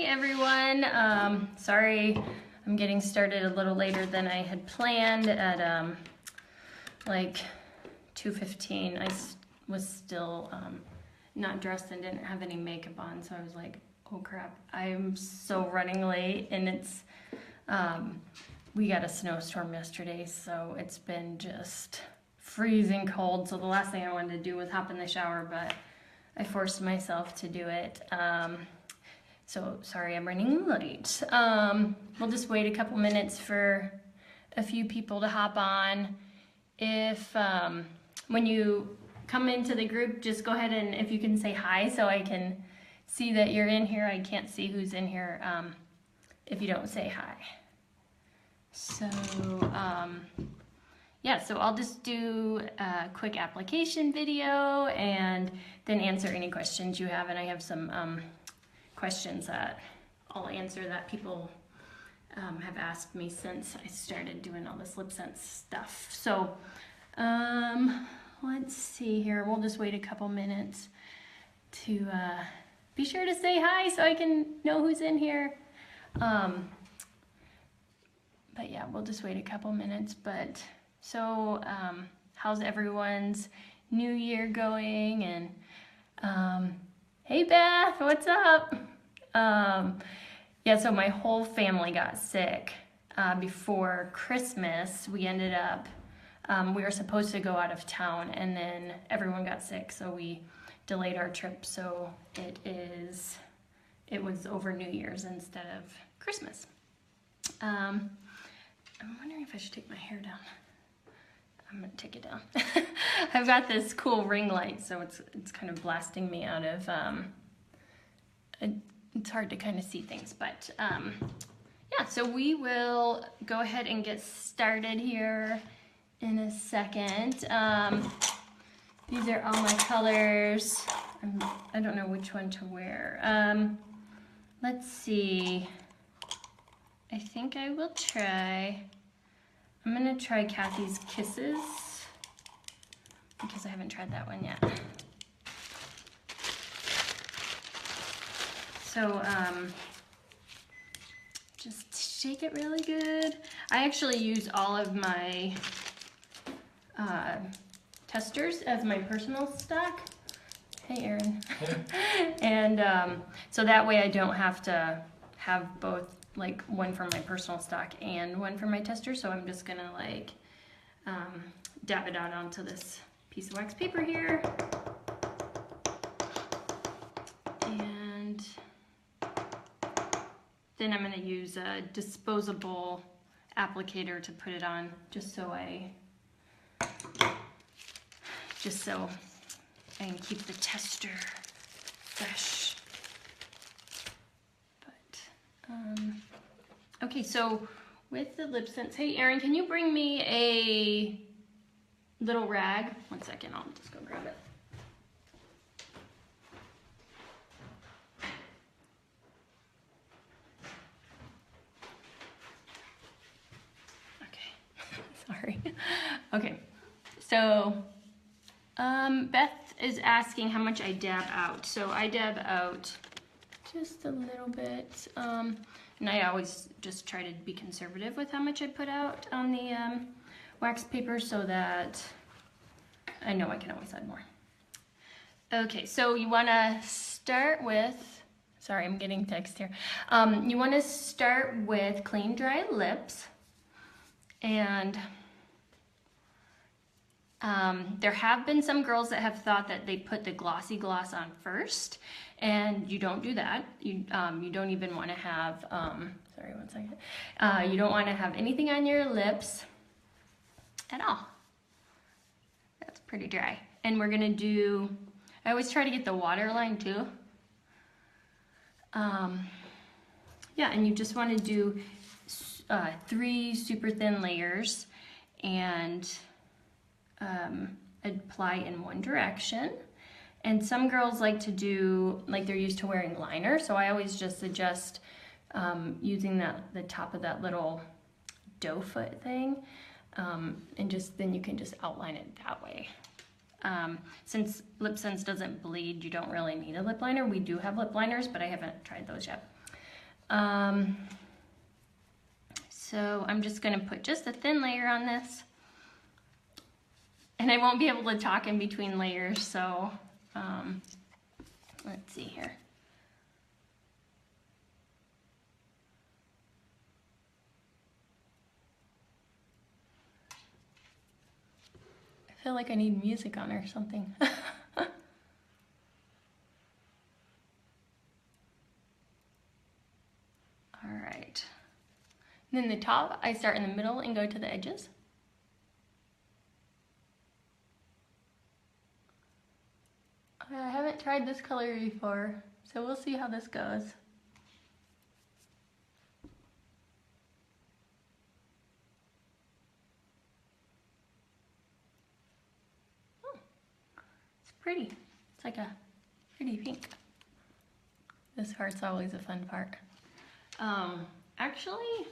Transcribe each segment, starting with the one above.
everyone. Sorry I'm getting started a little later than I had planned at like 2:15. I was still not dressed and didn't have any makeup on, so I was like, oh crap, I'm so running late. And it's we got a snowstorm yesterday, so it's been just freezing cold. So the last thing I wanted to do was hop in the shower, but I forced myself to do it. So sorry I'm running late. We'll just wait a couple minutes for a few people to hop on. If when you come into the group, just go ahead and if you can say hi so I can see that you're in here. I can't see who's in here if you don't say hi. So yeah, so I'll just do a quick application video and then answer any questions you have. And I have some questions that I'll answer that people have asked me since I started doing all this LipSense stuff. So let's see here. We'll just wait a couple minutes to be sure to say hi so I can know who's in here. But yeah, we'll just wait a couple minutes. But so how's everyone's new year going? And hey Beth, what's up? Yeah, so my whole family got sick before Christmas. We ended up, we were supposed to go out of town and then everyone got sick, so we delayed our trip. So it was over New Year's instead of Christmas. I'm wondering if I should take my hair down. I'm gonna take it down. I've got this cool ring light, so it's kind of blasting me out of, it's hard to kind of see things, but yeah, so we will go ahead and get started here in a second. These are all my colors. I don't know which one to wear. Let's see. I think I will try, I'm gonna try Kathy's Kisses because I haven't tried that one yet. So just shake it really good. I actually use all of my testers as my personal stock. Hey Erin. And so that way I don't have to have both, like one for my personal stock and one for my tester. So I'm just gonna like dab it out onto this piece of wax paper here. And then I'm gonna use a disposable applicator to put it on, just so I can keep the tester fresh. But okay, so with the LipSense, hey Erin, can you bring me a little rag? 1 second, I'll just go grab it. Sorry. Okay, so Beth is asking how much I dab out. So I dab out just a little bit, and I always just try to be conservative with how much I put out on the wax paper so that I know I can always add more. Okay, so you want to start with, sorry, I'm getting text here. You want to start with clean, dry lips. And there have been some girls that have thought that they put the glossy gloss on first, and you don't do that. You don't even want to have, sorry, 1 second. You don't want to have anything on your lips at all. That's pretty dry. And we're gonna do, I always try to get the waterline too. Yeah, and you just want to do 3 super thin layers and apply in one direction. And some girls like to do, like they're used to wearing liner, so I always just suggest using the top of that little doe foot thing, and then you can just outline it that way. Since LipSense doesn't bleed, you don't really need a lip liner. We do have lip liners, but I haven't tried those yet. So I'm just gonna put just a thin layer on this. And I won't be able to talk in between layers, so let's see here. I feel like I need music on or something. All right. And then the top, I start in the middle and go to the edges. I haven't tried this color before, so we'll see how this goes. Oh, it's pretty. It's like a pretty pink. This part's always a fun part. Actually,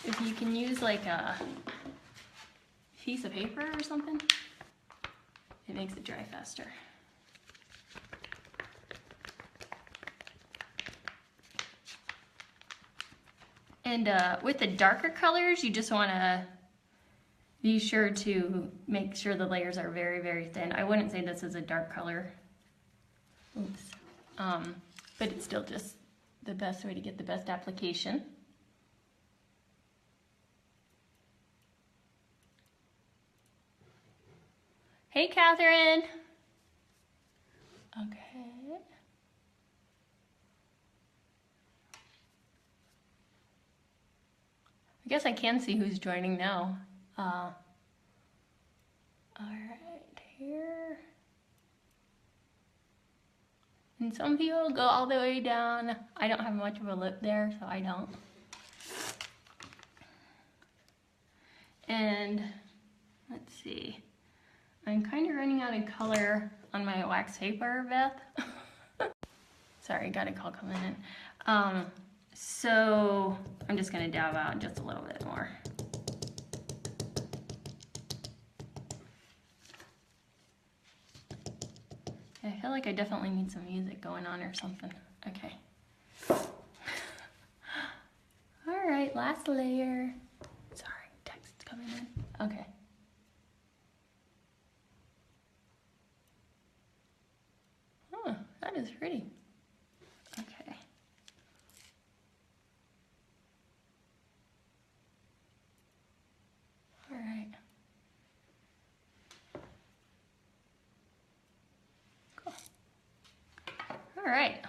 if you can use like a piece of paper or something, it makes it dry faster. And with the darker colors, you just want to be sure to make sure the layers are very, very thin. I wouldn't say this is a dark color. Oops. But it's still just the best way to get the best application. Hey, Catherine. Okay. I guess I can see who's joining now. All right, here. And some people go all the way down. I don't have much of a lip there, so I don't. And let's see. I'm kind of running out of color on my wax paper, Beth. Sorry, got a call coming in. So I'm just gonna dab out just a little bit more. I feel like I definitely need some music going on or something. Okay. All right, last layer. Sorry, text's coming in. Okay. Oh, that is pretty. Okay. All right. Cool. All right.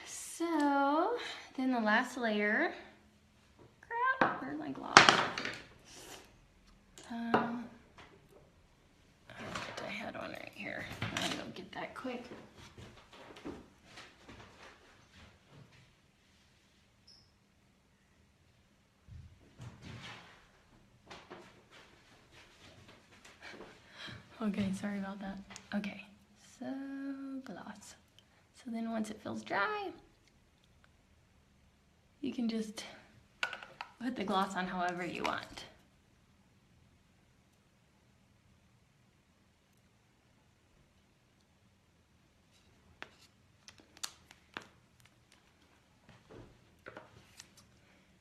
So then the last layer. Crap, where's my gloss? I had one right here. I'm gonna go get that quick. Okay, sorry about that. Okay, so gloss. So then once it feels dry, you can just put the gloss on however you want.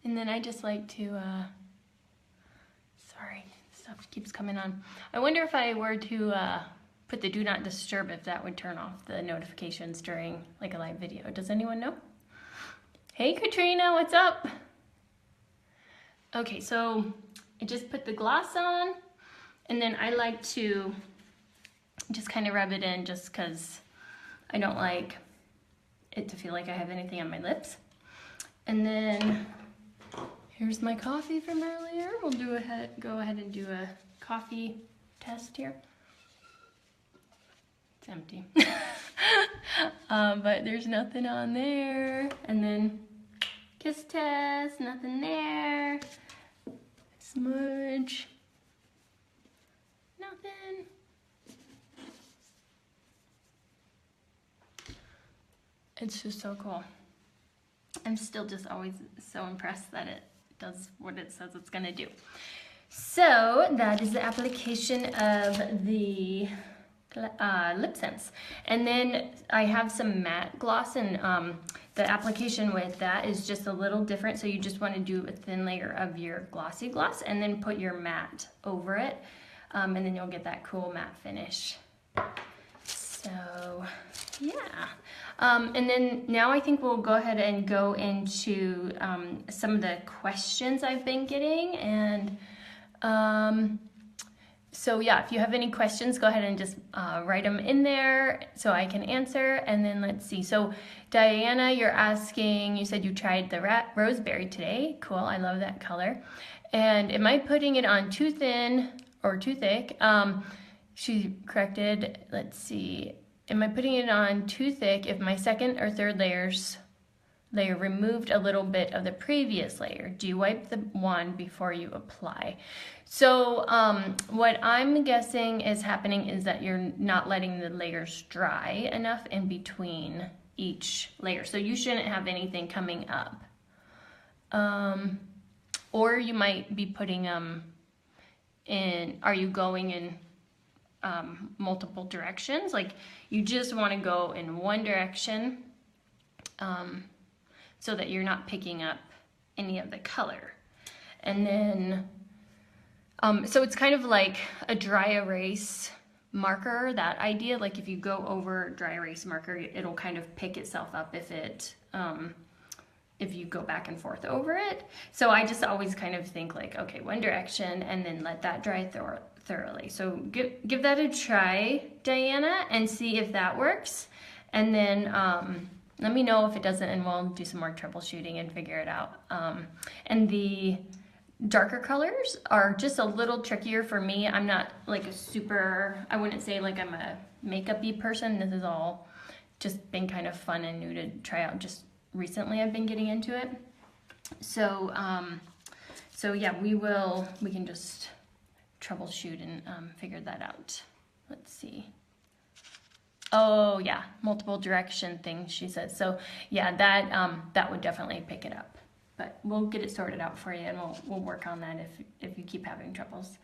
And then I just like to, sorry, stuff keeps coming on. I wonder if I were to put the do not disturb, if that would turn off the notifications during like a live video. Does anyone know? Hey Katrina, what's up? Okay, so I just put the gloss on, and then I like to just kind of rub it in just because I don't like it to feel like I have anything on my lips. And then here's my coffee from earlier. We'll go ahead and do a coffee test here. It's empty. But there's nothing on there. And then kiss test, nothing there. Smudge, nothing. It's just so cool. I'm still just always so impressed that it does what it says it's gonna do. So that is the application of the LipSense. And then I have some matte gloss, and the application with that is just a little different. So you just want to do a thin layer of your glossy gloss and then put your matte over it, and then you'll get that cool matte finish. So yeah, and then now I think we'll go ahead and go into some of the questions I've been getting. And so yeah, if you have any questions, go ahead and just write them in there so I can answer. And then let's see. So Diana, you're asking, you said you tried the roseberry today. Cool, I love that color. And am I putting it on too thin or too thick? She corrected, let's see. Am I putting it on too thick if my second or third layer removed a little bit of the previous layer? Do you wipe the wand before you apply? So what I'm guessing is happening is that you're not letting the layers dry enough in between each layer. So you shouldn't have anything coming up. Or you might be putting them in, are you going in multiple directions? Like you just want to go in one direction so that you're not picking up any of the color. And then, so it's kind of like a dry erase marker, that idea. Like if you go over dry erase marker, it'll kind of pick itself up if you go back and forth over it. So I just always kind of think like, okay, one direction and then let that dry thoroughly. So give that a try, Diana, and see if that works. And then let me know if it doesn't, and we'll do some more troubleshooting and figure it out. And the darker colors are just a little trickier for me. I'm not like a super, I wouldn't say like I'm a makeup-y person. This is all just been kind of fun and new to try out. Just recently I've been getting into it. So, so yeah, we can just troubleshoot and figure that out. Let's see. Oh yeah, multiple direction thing, she says. So yeah, that would definitely pick it up. But we'll get it sorted out for you, and we'll work on that if you keep having troubles.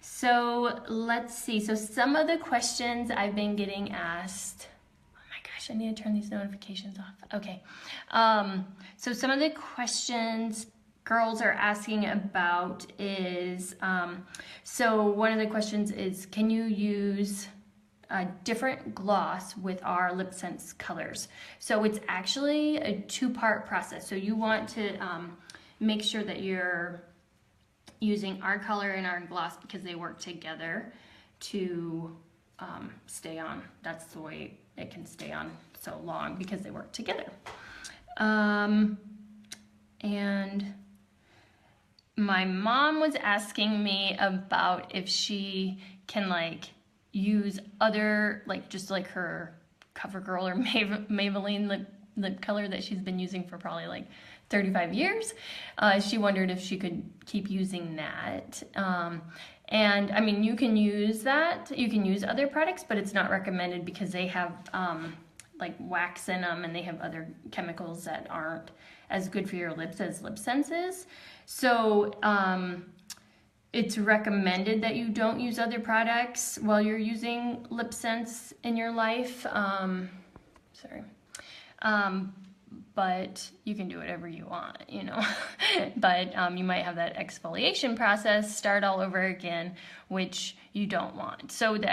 So let's see. So some of the questions I've been getting asked. Oh my gosh, I need to turn these notifications off. Okay. So some of the questions girls are asking about is, so one of the questions is, can you use a different gloss with our LipSense colors? So it's actually a two-part process. So you want to make sure that you're using our color and our gloss because they work together to stay on. That's the way it can stay on so long, because they work together. And my mom was asking me about if she can like use other, like just like her CoverGirl or Maybelline lip color that she's been using for probably like 35 years. She wondered if she could keep using that. And I mean, you can use that. You can use other products, but it's not recommended because they have like wax in them, and they have other chemicals that aren't as good for your lips as LipSense is. So it's recommended that you don't use other products while you're using LipSense in your life. But you can do whatever you want, you know. But you might have that exfoliation process start all over again, which you don't want. So the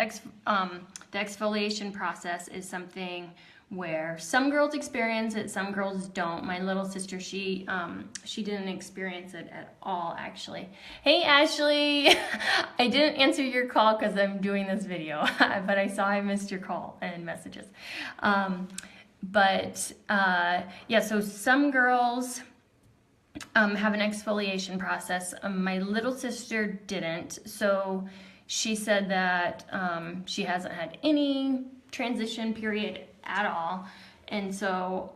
exfoliation process is something where some girls experience it, some girls don't. My little sister, she didn't experience it at all, actually. Hey, Ashley, I didn't answer your call because I'm doing this video, but I saw I missed your call and messages. Yeah, so some girls have an exfoliation process. My little sister didn't, so she said that she hasn't had any transition period at all, and so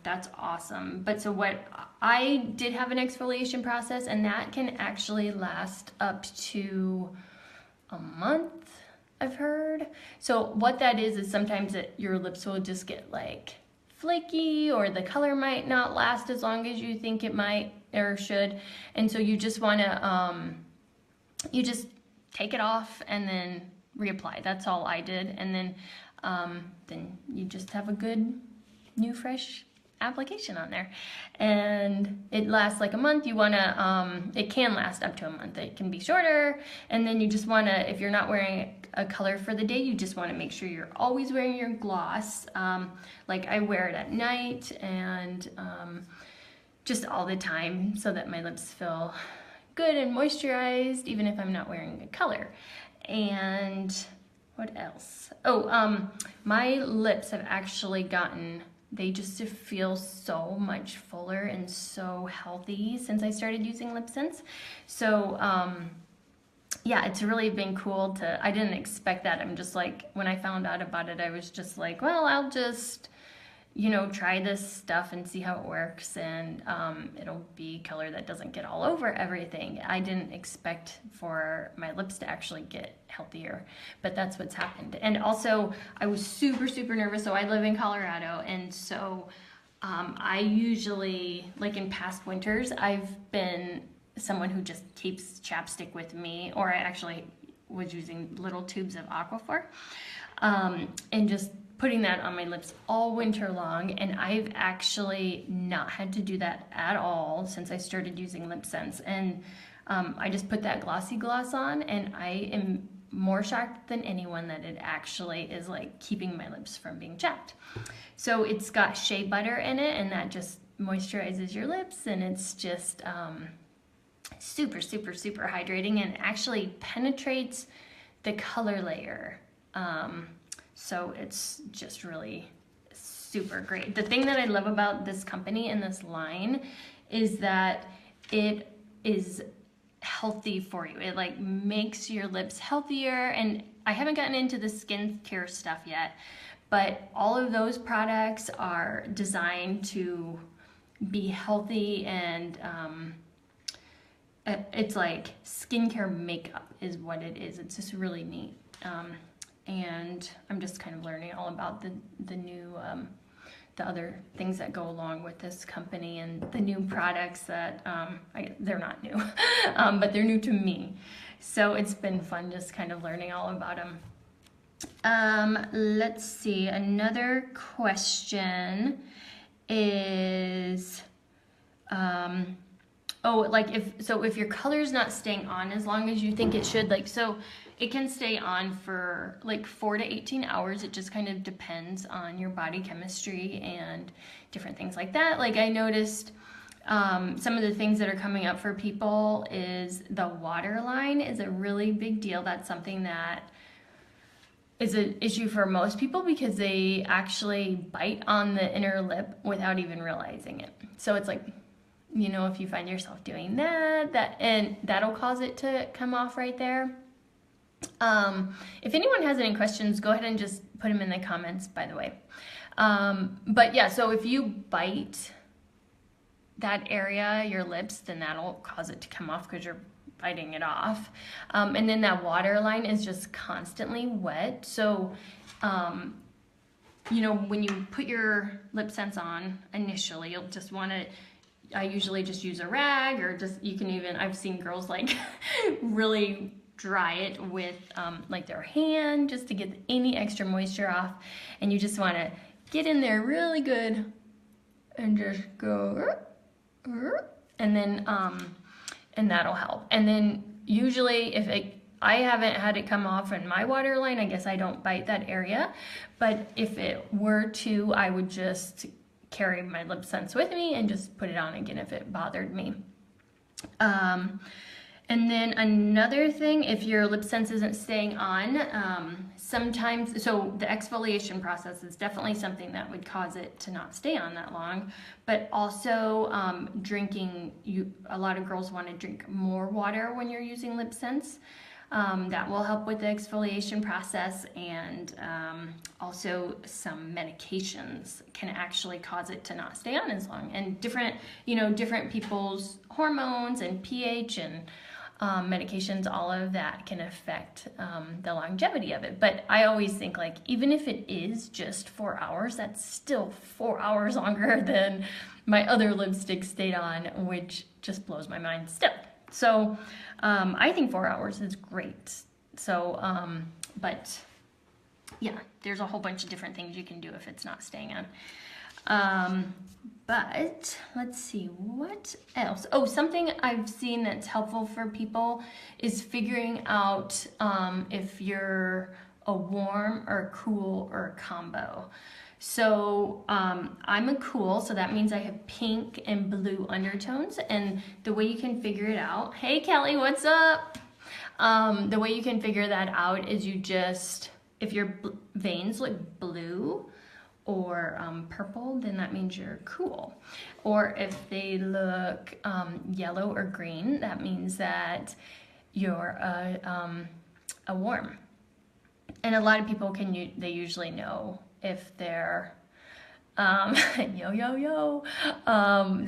that's awesome. But so what, I did have an exfoliation process, and that can actually last up to a month, I've heard. So what that is sometimes your lips will just get like flaky, or the color might not last as long as you think it might or should, and so you just want to you just take it off and then reapply. That's all I did. And then you just have a good new fresh application on there, and it lasts like a month. You want to it can last up to a month. It can be shorter, and then you just want to, if you're not wearing a color for the day, you just want to make sure you're always wearing your gloss. Like I wear it at night and just all the time, so that my lips feel good and moisturized even if I'm not wearing a color. And what else? Oh, my lips have actually gotten, they just feel so much fuller and so healthy since I started using LipSense. So yeah, it's really been cool to, I didn't expect that. I'm just like, when I found out about it, I was just like, well, I'll just, you know, try this stuff and see how it works, and it'll be color that doesn't get all over everything. I didn't expect for my lips to actually get healthier, but that's what's happened. And also, I was super, super nervous. So I live in Colorado, and so I usually, like in past winters, I've been someone who just keeps chapstick with me, or I actually was using little tubes of Aquaphor, and just putting that on my lips all winter long. And I've actually not had to do that at all since I started using LipSense. And I just put that glossy gloss on, and I am more shocked than anyone that it actually is like keeping my lips from being chapped. So it's got shea butter in it, and that just moisturizes your lips, and it's just super, super, super hydrating, and actually penetrates the color layer. So it's just really super great. The thing that I love about this company and this line is that it is healthy for you. It like makes your lips healthier, and I haven't gotten into the skincare stuff yet, but all of those products are designed to be healthy, and it's like skincare makeup is what it is. It's just really neat. And I'm just kind of learning all about the new, the other things that go along with this company, and the new products that, they're not new, but they're new to me. So it's been fun just kind of learning all about them. Let's see, another question is, oh, like if your color's not staying on as long as you think it should, like, so it can stay on for like 4 to 18 hours. It just kind of depends on your body chemistry and different things like that. Like I noticed some of the things that are coming up for people is the waterline is a really big deal. That's something that is an issue for most people because they actually bite on the inner lip without even realizing it. So it's like, you know, if you find yourself doing that, and that'll cause it to come off right there. If anyone has any questions, go ahead and just put them in the comments, by the way. But yeah, so if you bite that area, your lips, then that'll cause it to come off because you're biting it off. And then that waterline is just constantly wet. So, you know, when you put your LipSense on initially, you'll just want to, I usually just use a rag, or just, you can even, I've seen girls like really dry it with like their hand just to get any extra moisture off. And you just want to get in there really good and just go, and then and that'll help. And then usually if I haven't had it come off in my waterline, I guess I don't bite that area, but if it were to, I would just carry my LipSense with me and just put it on again if it bothered me. And then another thing, if your LipSense isn't staying on, sometimes, so the exfoliation process is definitely something that would cause it to not stay on that long, but also drinking, a lot of girls want to drink more water when you're using LipSense. That will help with the exfoliation process, and also some medications can actually cause it to not stay on as long. And different, you know, different people's hormones and pH and medications, all of that can affect the longevity of it. But I always think, like, even if it is just 4 hours, that's still 4 hours longer than my other lipstick stayed on, which just blows my mind still. So I think 4 hours is great. So But yeah, there's a whole bunch of different things you can do if it's not staying on. But let's see, what else? Oh, something I've seen that's helpful for people is figuring out if you're a warm or a cool or a combo. So I'm a cool, so that means I have pink and blue undertones, and the way you can figure it out, hey Kelly, what's up? The way you can figure that out is you just, if your veins look blue or purple, then that means you're cool. Or if they look yellow or green, that means that you're a warm. And a lot of people they usually know if they're they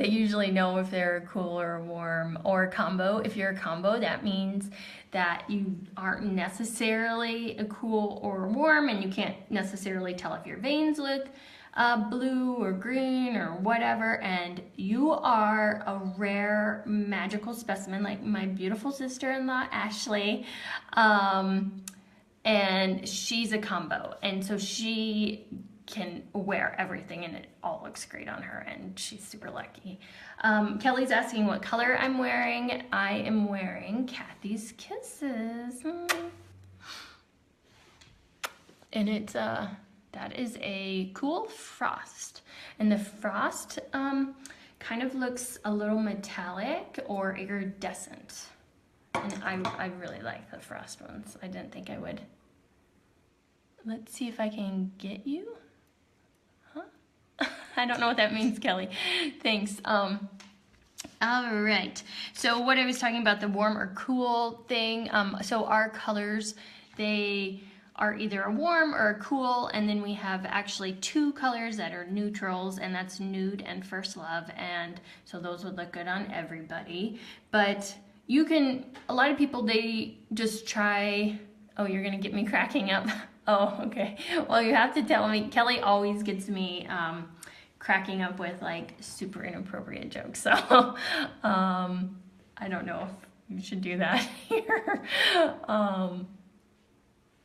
usually know if they're cool or warm or a combo. If you're a combo, that means that you aren't necessarily a cool or warm, and you can't necessarily tell if your veins look blue or green or whatever, and you are a rare magical specimen like my beautiful sister-in-law Ashley, and she's a combo, and so she can wear everything and it all looks great on her, and she's super lucky. Kelly's asking what color I'm wearing. I am wearing Kathy's Kisses. And it's that is a cool frost. And the frost kind of looks a little metallic or iridescent. And I really like the frost ones. I didn't think I would. Let's see if I can get you. I don't know what that means, Kelly. Thanks. All right. So what I was talking about, the warm or cool thing. So our colors, they are either a warm or a cool, and then we have actually two colors that are neutrals, and that's Nude and First Love, and so those would look good on everybody. But you can, a lot of people, they just try, oh, you're gonna get me cracking up. Oh, okay. Well, you have to tell me. Kelly always gets me cracking up with like super inappropriate jokes. So I don't know if you should do that here.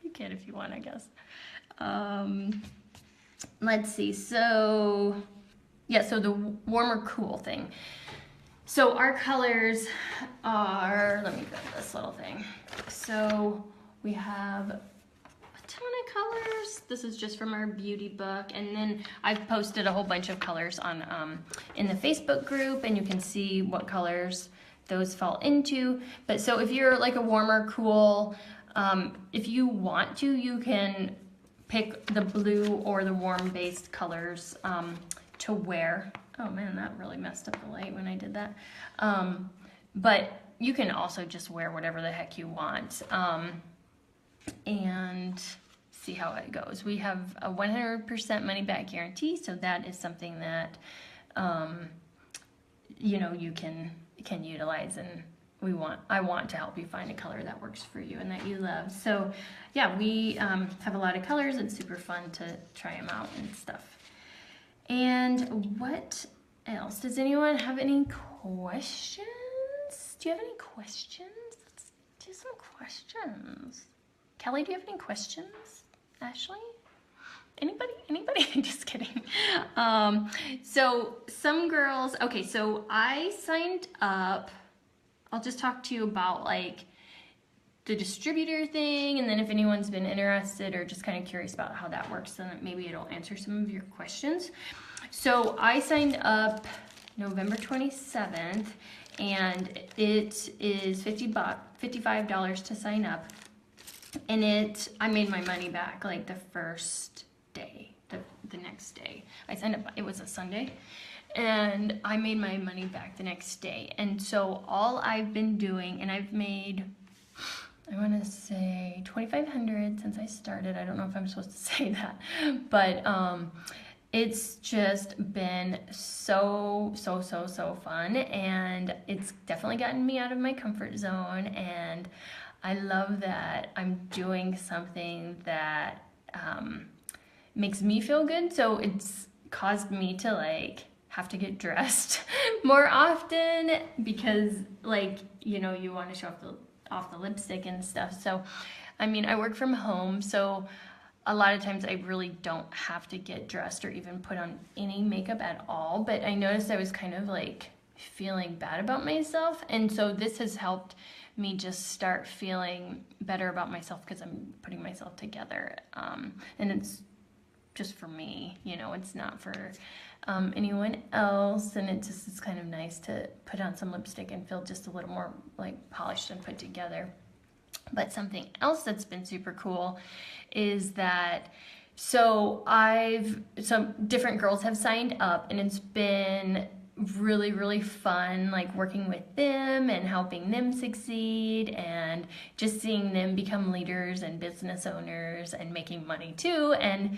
You can if you want, I guess. Let's see. So yeah, so the warm or cool thing. So our colors are, let me grab this little thing. So we have ton of colors. This is just from our beauty book, and then I've posted a whole bunch of colors on in the Facebook group, and you can see what colors those fall into. But so if you're like a warmer cool, if you want to, you can pick the blue or the warm based colors to wear. Oh man, that really messed up the light when I did that. But you can also just wear whatever the heck you want. And see how it goes. We have a 100% money back guarantee, so that is something that you know, you can utilize, and I want to help you find a color that works for you and that you love. So yeah, we have a lot of colors. It's super fun to try them out and stuff. And what else? Does anyone have any questions? Do you have any questions? Let's do some questions. Kelly, do you have any questions? Ashley? Anybody? Just kidding. So some girls, okay, so I signed up. I'll just talk to you about like the distributor thing, and then if anyone's been interested or just kind of curious about how that works, then maybe it'll answer some of your questions. So I signed up November 27th, and it is $55 to sign up. And I made my money back like the first day, the next day. I signed up, it was a Sunday, and I made my money back the next day. And so all I've been doing, and I've made, I want to say $2,500 since I started. I don't know if I'm supposed to say that, but it's just been so fun, and it's definitely gotten me out of my comfort zone, and I love that I'm doing something that makes me feel good. So it's caused me to like have to get dressed more often because, like, you know, you want to show off the lipstick and stuff. So I mean, I work from home, so a lot of times I really don't have to get dressed or even put on any makeup at all, but I noticed I was kind of like feeling bad about myself, and so this has helped me just start feeling better about myself because I'm putting myself together, and it's just for me, you know, it's not for anyone else, and it's kind of nice to put on some lipstick and feel just a little more like polished and put together. But something else that's been super cool is that some different girls have signed up, and it's been really fun, like working with them and helping them succeed and just seeing them become leaders and business owners and making money too. And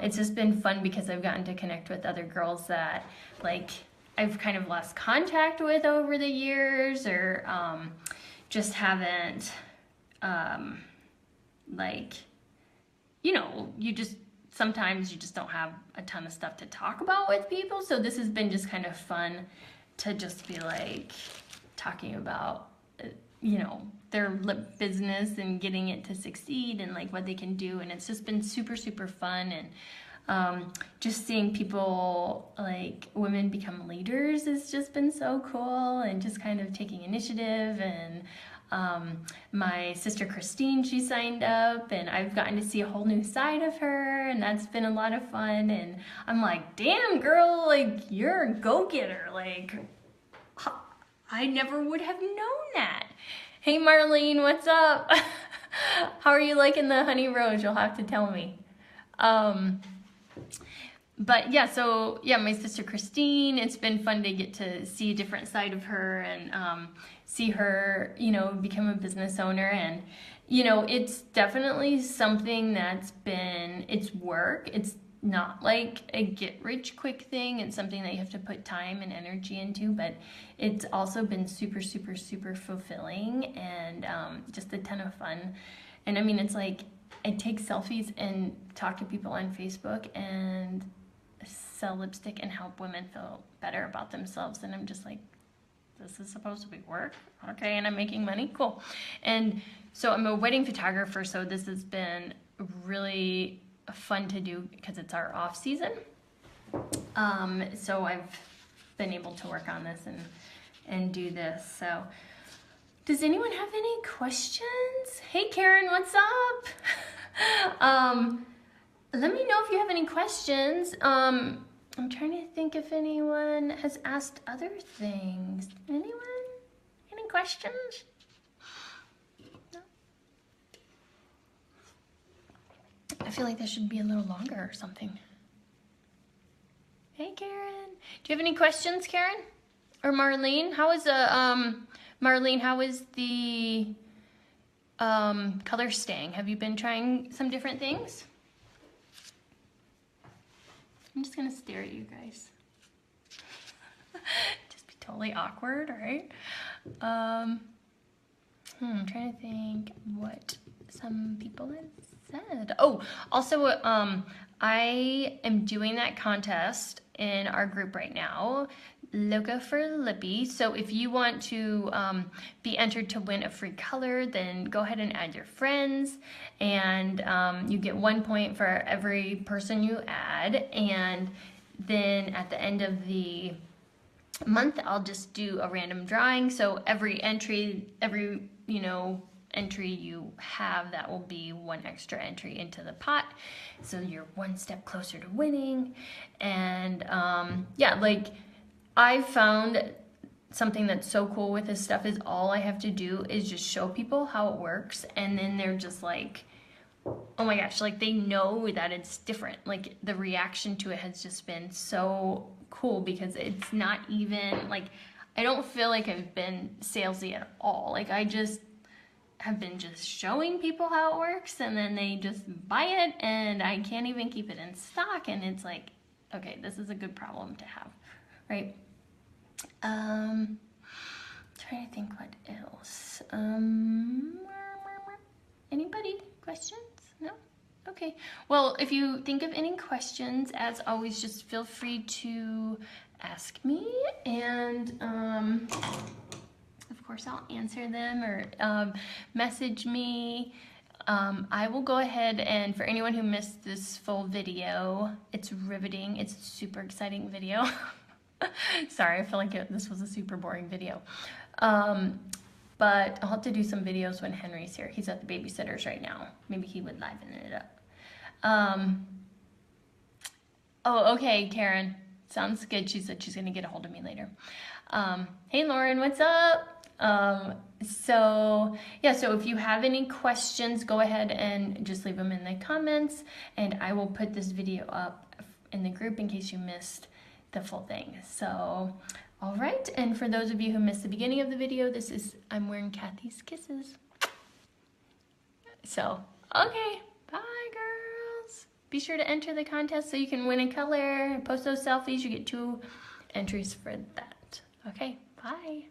it's just been fun because I've gotten to connect with other girls that like I've kind of lost contact with over the years, or just haven't like, you know, sometimes you just don't have a ton of stuff to talk about with people. So this has been just kind of fun to just be like talking about, you know, their lip business and getting it to succeed and like what they can do. And it's just been super fun. And just seeing people, like women become leaders, has just been so cool, and just kind of taking initiative. And my sister Christine, she signed up, and I've gotten to see a whole new side of her, and that's been a lot of fun. And I'm like, damn girl, like you're a go-getter. Like I never would have known that. Hey Marlene, what's up? How are you liking the honey rose? You'll have to tell me. But yeah, so yeah, my sister Christine, it's been fun to get to see a different side of her, and see her, you know, become a business owner. And, you know, it's definitely something that's been, it's work. It's not like a get rich quick thing. It's something that you have to put time and energy into, but it's also been super fulfilling, and just a ton of fun. And I mean, it's like, I take selfies and talk to people on Facebook and sell lipstick and help women feel better about themselves. And I'm just like, this is supposed to be work? Okay, and I'm making money? Cool. And so I'm a wedding photographer, so this has been really fun to do because it's our off season. So I've been able to work on this and do this. So does anyone have any questions? Hey Karen, what's up? Let me know if you have any questions. I'm trying to think if anyone has asked other things. Anyone? Any questions? No? I feel like this should be a little longer or something. Hey Karen. Do you have any questions, Karen? Or Marlene? How is Marlene, how is the color staying? Have you been trying some different things? I'm just gonna stare at you guys. Just be totally awkward, right? I'm trying to think what some people have said. Oh, also, I am doing that contest in our group right now, Loca for Lippy. So if you want to be entered to win a free color, then go ahead and add your friends, and you get 1 point for every person you add. And then at the end of the month, I'll just do a random drawing. So every entry you have, that will be one extra entry into the pot, so you're one step closer to winning. And yeah, like I found something that's so cool with this stuff is all I have to do is just show people how it works, and then they're just like, oh my gosh, like they know that it's different. Like the reaction to it has just been so cool, because it's not even like, I don't feel like I've been salesy at all. Like I just have been just showing people how it works, and then they just buy it, and I can't even keep it in stock. And it's like, okay, this is a good problem to have, right? Trying to think what else. Anybody? Questions? No? Okay. Well, if you think of any questions, as always, just feel free to ask me, and of course I'll answer them, or message me. I will go ahead and for anyone who missed this full video, it's riveting. It's a super exciting video. Sorry, I feel like this was a super boring video. But I'll have to do some videos when Henry's here. He's at the babysitter's right now. Maybe he would liven it up. Oh, okay, Karen. Sounds good. She said she's gonna get a hold of me later. Hey, Lauren, what's up? So if you have any questions, go ahead and just leave them in the comments, and I will put this video up in the group in case you missed the full thing. So, all right, and for those of you who missed the beginning of the video, I'm wearing Kathy's Kisses. So, okay, bye, girls. Be sure to enter the contest so you can win a color. Post those selfies, you get 2 entries for that. Okay, bye.